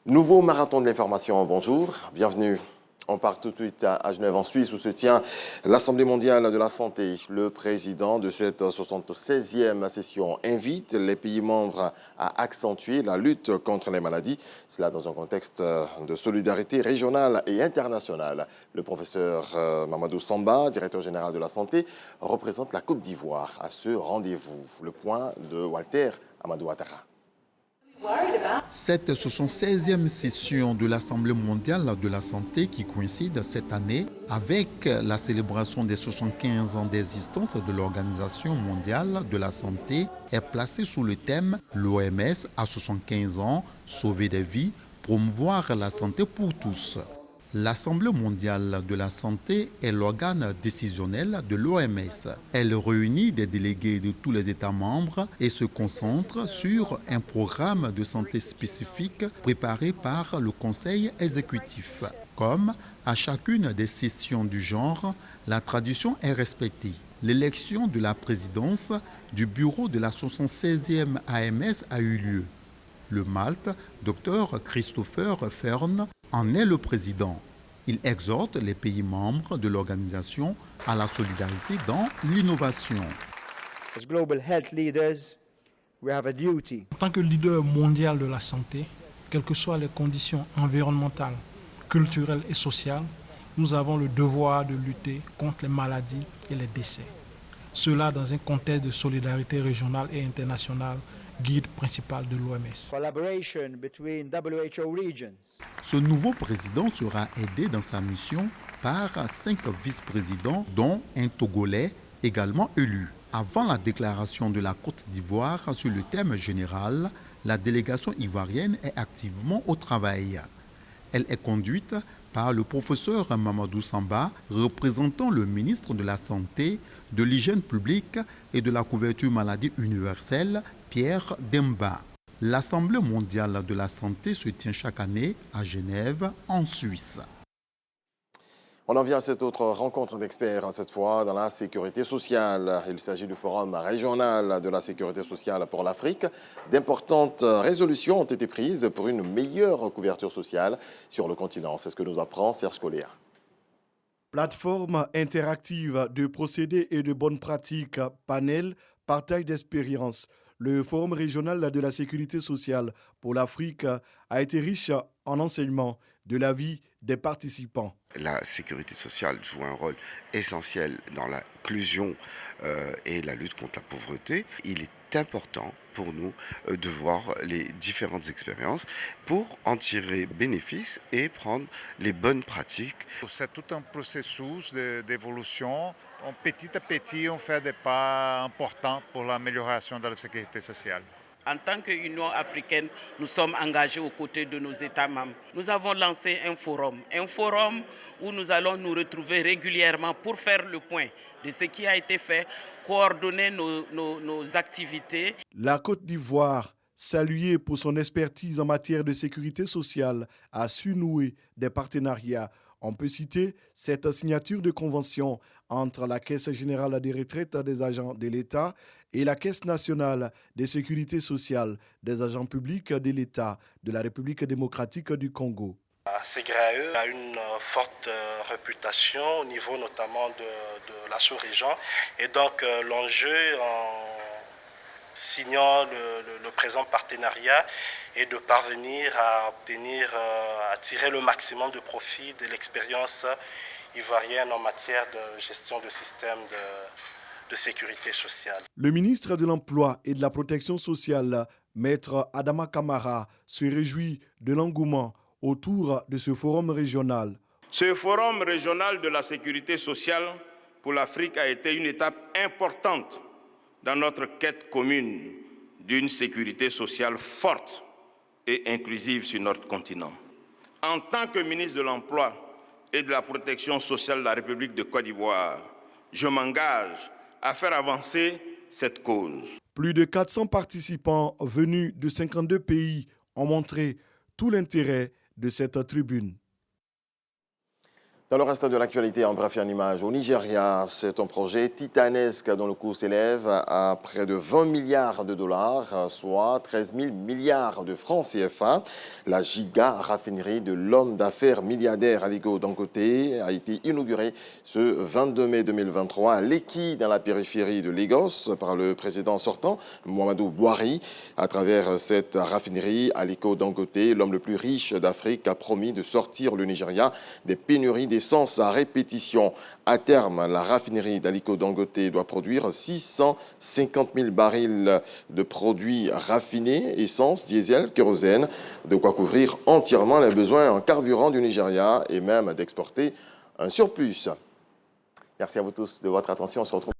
Nouveau marathon de l'information, bonjour, bienvenue. On part tout de suite à Genève, en Suisse, où se tient l'Assemblée mondiale de la santé. Le président de cette 76e session invite les pays membres à accentuer la lutte contre les maladies. Cela dans un contexte de solidarité régionale et internationale. Le professeur Mamadou Samba, directeur général de la santé, représente la Côte d'Ivoire à ce rendez-vous. Le point de Walter Amadou Ouattara. Cette 76e session de l'Assemblée mondiale de la santé qui coïncide cette année avec la célébration des 75 ans d'existence de l'Organisation mondiale de la santé est placée sous le thème « L'OMS à 75 ans, sauver des vies, promouvoir la santé pour tous ». L'Assemblée mondiale de la santé est l'organe décisionnel de l'OMS. Elle réunit des délégués de tous les États membres et se concentre sur un programme de santé spécifique préparé par le Conseil exécutif. Comme à chacune des sessions du genre, la tradition est respectée. L'élection de la présidence du bureau de la 76e AMS a eu lieu. Le Malte, Dr Christopher Fern, en est le président. Il exhorte les pays membres de l'organisation à la solidarité dans l'innovation. En tant que leader mondial de la santé, quelles que soient les conditions environnementales, culturelles et sociales, nous avons le devoir de lutter contre les maladies et les décès. Cela dans un contexte de solidarité régionale et internationale, guide principal de l'OMS. Ce nouveau président sera aidé dans sa mission par 5 vice-présidents, dont un Togolais également élu. Avant la déclaration de la Côte d'Ivoire sur le thème général, la délégation ivoirienne est activement au travail. Elle est conduite par le professeur Mamadou Samba, représentant le ministre de la Santé, de l'Hygiène publique et de la couverture maladie universelle, Pierre Demba. L'Assemblée mondiale de la santé se tient chaque année à Genève, en Suisse. On en vient à cette autre rencontre d'experts, cette fois dans la sécurité sociale. Il s'agit du Forum régional de la sécurité sociale pour l'Afrique. D'importantes résolutions ont été prises pour une meilleure couverture sociale sur le continent. C'est ce que nous apprend Serge Coléa. Plateforme interactive de procédés et de bonnes pratiques, panel, partage d'expériences. Le Forum régional de la sécurité sociale pour l'Afrique a été riche en enseignements de la vie des participants. La sécurité sociale joue un rôle essentiel dans l'inclusion et la lutte contre la pauvreté. Il est important pour nous de voir les différentes expériences pour en tirer bénéfice et prendre les bonnes pratiques. C'est tout un processus d'évolution. Petit à petit, on fait des pas importants pour l'amélioration de la sécurité sociale. En tant qu'Union africaine, nous sommes engagés aux côtés de nos États membres. Nous avons lancé un forum où nous allons nous retrouver régulièrement pour faire le point de ce qui a été fait, coordonner nos activités. La Côte d'Ivoire, saluée pour son expertise en matière de sécurité sociale, a su nouer des partenariats. On peut citer cette signature de convention entre la Caisse générale des retraites des agents de l'État et la Caisse nationale de sécurité sociale des agents publics de l'État de la République démocratique du Congo. La CGRAE a une forte réputation au niveau notamment de la sous-région. Et donc l'enjeu en signant le présent partenariat est de parvenir à obtenir, à tirer le maximum de profit de l'expérience ivoirienne en matière de gestion de système de sécurité sociale. Le ministre de l'Emploi et de la Protection sociale, Maître Adama Kamara, se réjouit de l'engouement autour de ce forum régional. Ce forum régional de la sécurité sociale pour l'Afrique a été une étape importante dans notre quête commune d'une sécurité sociale forte et inclusive sur notre continent. En tant que ministre de l'Emploi et de la Protection sociale de la République de Côte d'Ivoire, je m'engage à faire avancer cette cause. Plus de 400 participants venus de 52 pays ont montré tout l'intérêt de cette tribune. Dans le reste de l'actualité, en bref, en image, au Nigeria, c'est un projet titanesque dont le coût s'élève à près de 20 milliards de dollars, soit 13 000 milliards de francs CFA. La giga-raffinerie de l'homme d'affaires milliardaire Aliko Dangote a été inaugurée ce 22 mai 2023 à Lekki, dans la périphérie de Lagos, par le président sortant, Muhammadu Buhari. À travers cette raffinerie, Aliko Dangote, l'homme le plus riche d'Afrique, a promis de sortir le Nigeria des pénuries d'essence à répétition. À terme, la raffinerie d'Aliko Dangote doit produire 650 000 barils de produits raffinés, essence, diesel, kérosène, de quoi couvrir entièrement les besoins en carburant du Nigeria et même d'exporter un surplus. Merci à vous tous de votre attention. On se retrouve